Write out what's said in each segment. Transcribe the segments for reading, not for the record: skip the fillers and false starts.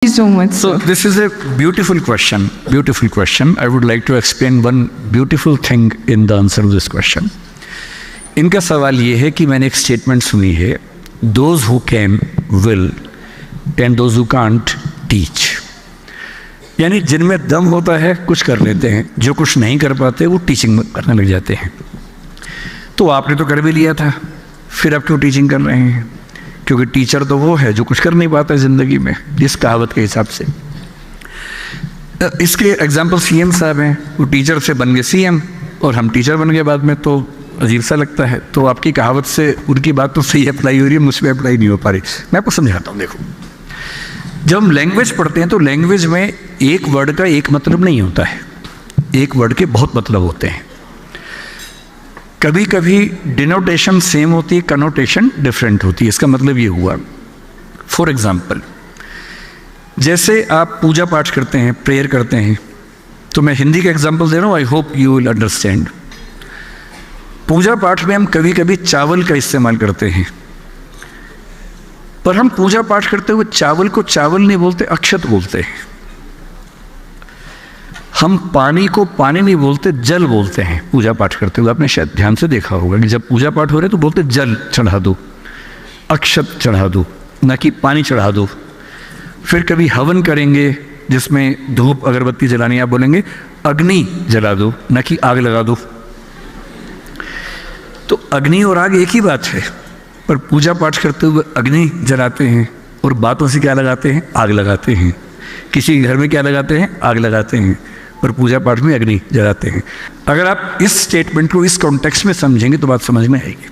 you so much. So this is a beautiful question. Beautiful question. I would like to explain one beautiful thing in the answer to this question. इनका सवाल ये है कि मैंने एक statement सुनी है, those who can will and those who can't teach. यानी जिनमें दम होता है कुछ कर लेते हैं, जो कुछ नहीं कर पाते वो टीचिंग करने लग जाते हैं। तो आपने तो कर भी लिया था, फिर आप क्यों टीचिंग कर रहे हैं? क्योंकि टीचर तो वो है जो कुछ कर नहीं पाता है ज़िंदगी में, जिस कहावत के हिसाब से। इसके एग्जाम्पल सीएम साहब हैं, वो टीचर से बन गए सीएम और हम टीचर बन गए बाद में, तो अजीब सा लगता है। तो आपकी कहावत से उनकी बात तो सही अप्लाई हो रही है, मुझ पर अप्लाई नहीं हो पा रही। मैं आपको समझाता हूँ। देखो, जब हम लैंग्वेज पढ़ते हैं तो लैंग्वेज में एक वर्ड का एक मतलब नहीं होता है, एक वर्ड के बहुत मतलब होते हैं। कभी कभी डिनोटेशन सेम होती है, कनोटेशन डिफरेंट होती है। इसका मतलब ये हुआ, फॉर एग्जाम्पल, जैसे आप पूजा पाठ करते हैं, प्रेयर करते हैं, तो मैं हिंदी का एग्जाम्पल दे रहा हूँ, I hope you will understand. पूजा पाठ में हम कभी कभी चावल का इस्तेमाल करते हैं, पर हम पूजा पाठ करते हुए चावल को चावल नहीं बोलते, अक्षत बोलते हैं। हम पानी को पानी नहीं बोलते, जल बोलते हैं पूजा पाठ करते हुए। आपने शायद ध्यान से देखा होगा कि जब पूजा पाठ हो रहे तो बोलते जल चढ़ा दो, अक्षत चढ़ा दो, न कि पानी चढ़ा दो। फिर कभी हवन करेंगे जिसमें धूप अगरबत्ती जलानी, आप बोलेंगे अग्नि जला दो, न कि आग लगा दो। तो अग्नि और आग एक ही बात है, पर पूजा पाठ करते हुए अग्नि जलाते हैं और बातों से क्या लगाते हैं? आग लगाते हैं। किसी के घर में क्या लगाते हैं? आग लगाते हैं, और पूजा पाठ में अग्नि जलाते हैं। अगर आप इस स्टेटमेंट को इस कॉन्टेक्स्ट में समझेंगे तो बात समझ में आएगी।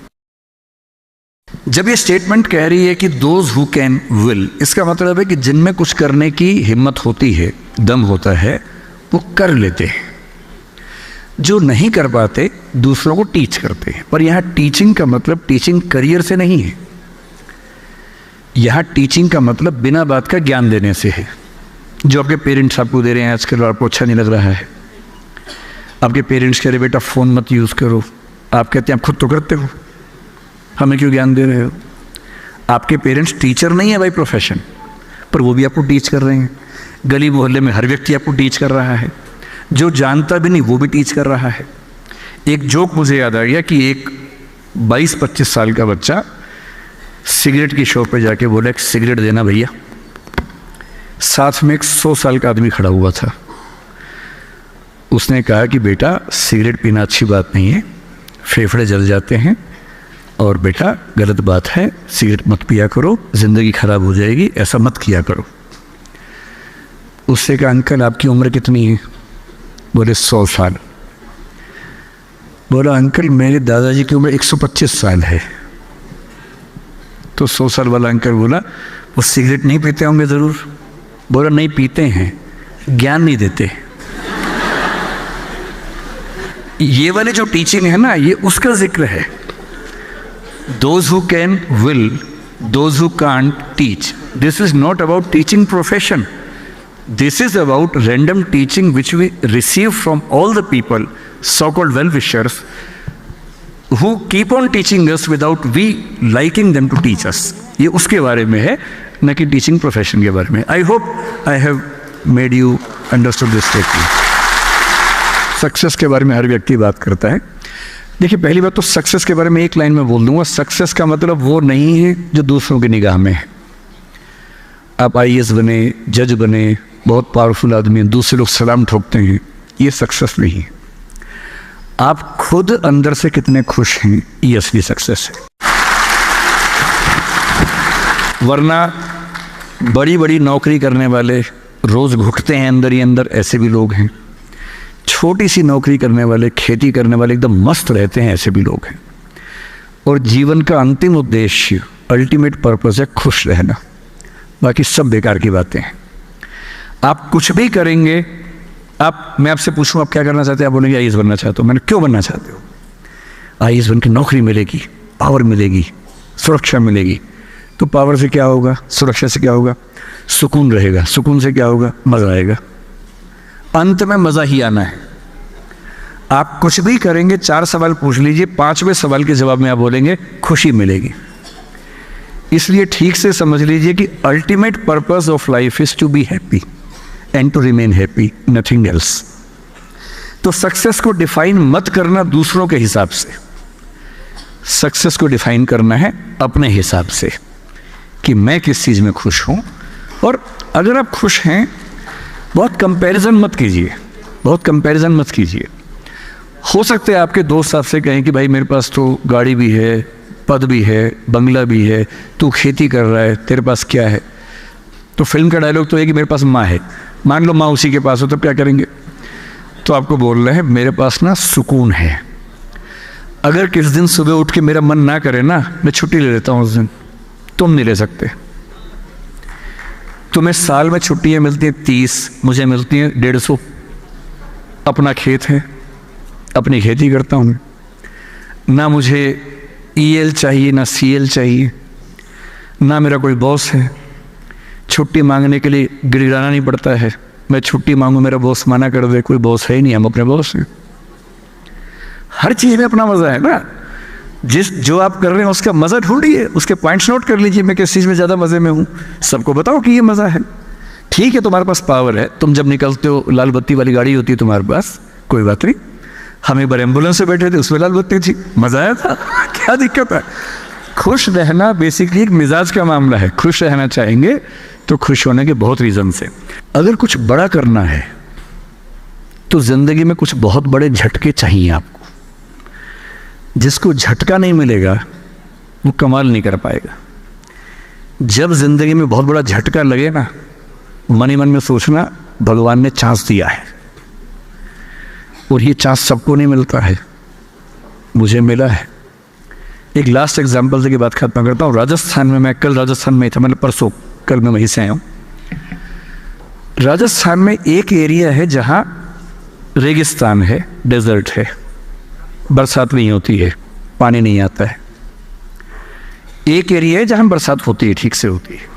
जब ये स्टेटमेंट कह रही है कि दोज हु कैन विल, इसका मतलब है कि जिनमें कुछ करने की हिम्मत होती है, दम होता है, वो कर लेते हैं। जो नहीं कर पाते दूसरों को टीच करते हैं। पर यहाँ टीचिंग का मतलब टीचिंग करियर से नहीं है, यहाँ टीचिंग का मतलब बिना बात का ज्ञान देने से है। जो आपके पेरेंट्स आपको दे रहे हैं आजकल और आपको अच्छा नहीं लग रहा है, आपके पेरेंट्स कह रहे बेटा फ़ोन मत यूज़ करो, आप कहते हैं आप खुद तो करते हो, हमें क्यों ज्ञान दे रहे हो? आपके पेरेंट्स टीचर नहीं है बाई प्रोफेशन, पर वो भी आपको टीच कर रहे हैं। गली मोहल्ले में हर व्यक्ति आपको टीच कर रहा है, जो जानता भी नहीं वो भी टीच कर रहा है। एक जोक मुझे याद आ गया कि एक 22-25 साल का बच्चा सिगरेट की शॉप पे जाके बोला एक सिगरेट देना भैया। साथ में एक 100 साल का आदमी खड़ा हुआ था। उसने कहा कि बेटा सिगरेट पीना अच्छी बात नहीं है, फेफड़े जल जाते हैं, और बेटा गलत बात है, सिगरेट मत पिया करो, ज़िंदगी खराब हो जाएगी, ऐसा मत किया करो। उससे कहा अंकल आपकी उम्र कितनी है? बोले 100 साल। बोला अंकल मेरे दादाजी की उम्र 125 साल है। तो 100 साल वाला अंकल बोला वो सिगरेट नहीं पीते होंगे ज़रूर? बोला नहीं पीते हैं, ज्ञान नहीं देते। ये वाली जो टीचिंग है ना, ये उसका जिक्र है। Those who can will, those who can't teach. This is not about teaching profession, this is about random teaching which we receive from all the people, so called well wishers, who keep on teaching us without we liking them to teach us। ये उसके बारे में है, न कि teaching profession के बारे में। I hope I have made you understood this statement. Success के बारे में हर व्यक्ति बात करता है। देखिए, पहली बात तो सक्सेस के बारे में एक लाइन में बोल दूंगा, सक्सेस का मतलब वो नहीं है जो दूसरों की निगाह में है। आप IAS बने, जज बने, बहुत पावरफुल आदमी हैं, दूसरे लोग सलाम ठोकते हैं, ये सक्सेस नहीं है। आप खुद अंदर से कितने खुश हैं, ये असली सक्सेस है। वरना बड़ी बड़ी नौकरी करने वाले रोज़ घुटते हैं अंदर ही अंदर, ऐसे भी लोग हैं। छोटी सी नौकरी करने वाले, खेती करने वाले एकदम मस्त रहते हैं, ऐसे भी लोग हैं। और जीवन का अंतिम उद्देश्य, अल्टीमेट पर्पस है खुश रहना, बाकी सब बेकार की बातें हैं। आप कुछ भी करेंगे, मैं आपसे पूछूं आप क्या करना चाहते हैं, आप बोलेंगे IAS बनना चाहते हो। मैंने क्यों बनना चाहते हो? IAS बन के नौकरी मिलेगी, पावर मिलेगी, सुरक्षा मिलेगी। तो पावर से क्या होगा, सुरक्षा से क्या होगा? सुकून रहेगा। सुकून से क्या होगा? मज़ा आएगा। अंत में मज़ा ही आना है। आप कुछ भी करेंगे, 4 सवाल पूछ लीजिए, 5वें सवाल के जवाब में आप बोलेंगे खुशी मिलेगी। इसलिए ठीक से समझ लीजिए कि ultimate purpose of life is to be happy and to remain happy, nothing else. तो सक्सेस को डिफाइन मत करना दूसरों के हिसाब से, सक्सेस को डिफाइन करना है अपने हिसाब से कि मैं किस चीज़ में खुश हूँ। और अगर आप खुश हैं, बहुत कंपैरिजन मत कीजिए, बहुत कंपैरिजन मत कीजिए। हो सकता है आपके दोस्त आपसे कहें कि भाई मेरे पास तो गाड़ी भी है, पद भी है, बंगला भी है, तू खेती कर रहा है, तेरे पास क्या है? तो फिल्म का डायलॉग तो है कि मेरे पास माँ है। मान लो माँ उसी के पास हो तो क्या करेंगे? तो आपको बोल रहे हैं मेरे पास ना सुकून है। अगर किस दिन सुबह उठ के मेरा मन ना करे ना, मैं छुट्टी ले लेता हूँ उस दिन। तुम नहीं ले सकते। तुम्हें साल में छुट्टियाँ मिलती हैं 30, मुझे मिलती हैं 150। अपना खेत है, अपनी खेती करता हूँ। ना मुझे EL चाहिए, ना CL चाहिए, ना मेरा कोई बॉस है। छुट्टी मांगने के लिए गिड़गिड़ाना नहीं पड़ता है। मैं छुट्टी मांगूँ, मेरा बॉस मना कर दे, कोई बॉस है ही नहीं, हम अपने बॉस हैं। हर चीज़ में अपना मज़ा है ना। जो आप कर रहे हैं उसका मज़ा ढूंढिए, उसके पॉइंट्स नोट कर लीजिए, मैं किस चीज़ में ज़्यादा मज़े में हूँ। सबको बताओ कि ये मज़ा है। ठीक है, तुम्हारे पास पावर है, तुम जब निकलते हो लाल बत्ती वाली गाड़ी होती है तुम्हारे पास, कोई बात नहीं। हम एक बार एम्बुलेंस से बैठे थे, उसमें लाल बत्ती थी, मज़ा आया था। क्या दिक्कत है? खुश रहना बेसिकली एक मिजाज का मामला है। खुश रहना चाहेंगे तो खुश होने के बहुत रीज़न से। अगर कुछ बड़ा करना है तो ज़िंदगी में कुछ बहुत बड़े झटके चाहिए आपको। जिसको झटका नहीं मिलेगा वो कमाल नहीं कर पाएगा। जब ज़िंदगी में बहुत बड़ा झटका लगे ना, मन ही मन में सोचना भगवान ने चांस दिया है, और ये चांस सबको नहीं मिलता है, मुझे मिला है। एक लास्ट एग्जांपल से की बात खत्म करता हूँ। राजस्थान में, मैं कल राजस्थान में था, मैंने परसों, कल मैं वहीं से आया हूँ। राजस्थान में एक एरिया है जहाँ रेगिस्तान है, डेजर्ट है, बरसात नहीं होती है, पानी नहीं आता है। एक एरिया है जहाँ बरसात होती है, ठीक से होती है।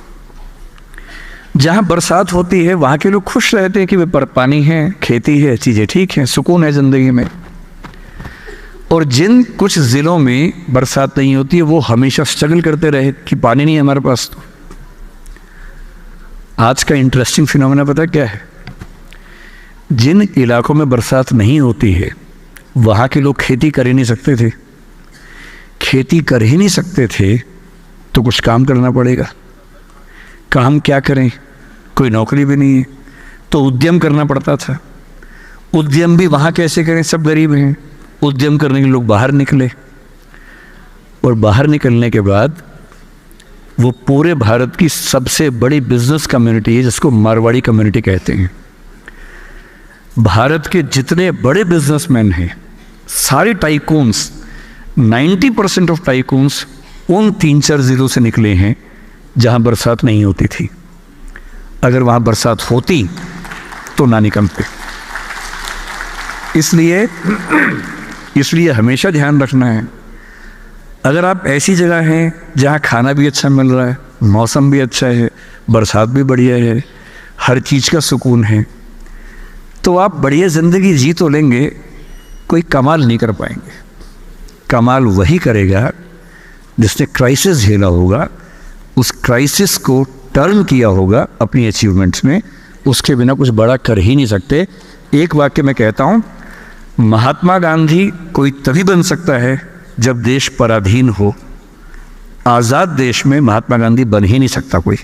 जहाँ बरसात होती है वहाँ के लोग खुश रहते हैं कि वे पानी है, खेती है, चीज़ें ठीक हैं, सुकून है ज़िंदगी में। और जिन कुछ ज़िलों में बरसात नहीं होती है वो हमेशा स्ट्रगल करते रहे कि पानी नहीं है हमारे पास। तो आज का इंटरेस्टिंग फिनोमेना पता क्या है? जिन इलाकों में बरसात नहीं होती है वहाँ के लोग खेती कर ही नहीं सकते थे। खेती कर ही नहीं सकते थे तो कुछ काम करना पड़ेगा। काम क्या करें? कोई नौकरी भी नहीं है, तो उद्यम करना पड़ता था। उद्यम भी वहाँ कैसे करें? सब गरीब हैं। उद्यम करने के लोग बाहर निकले, और बाहर निकलने के बाद वो पूरे भारत की सबसे बड़ी बिजनेस कम्युनिटी है जिसको मारवाड़ी कम्युनिटी कहते हैं। भारत के जितने बड़े बिजनेसमैन हैं, सारे टाइकून्स, 90% ऑफ टाइकून्स उन 3-4 ज़िलों से निकले हैं जहां बरसात नहीं होती थी। अगर वहां बरसात होती तो ना निकलते। इसलिए हमेशा ध्यान रखना है, अगर आप ऐसी जगह हैं जहां खाना भी अच्छा मिल रहा है, मौसम भी अच्छा है, बरसात भी बढ़िया है, हर चीज़ का सुकून है, तो आप बढ़िया ज़िंदगी जी तो लेंगे, कोई कमाल नहीं कर पाएंगे। कमाल वही करेगा जिसने क्राइसिस झेला होगा, उस क्राइसिस को टर्न किया होगा अपनी अचीवमेंट्स में। उसके बिना कुछ बड़ा कर ही नहीं सकते। एक वाक्य मैं कहता हूँ, महात्मा गांधी कोई तभी बन सकता है जब देश पराधीन हो। आज़ाद देश में महात्मा गांधी बन ही नहीं सकता कोई।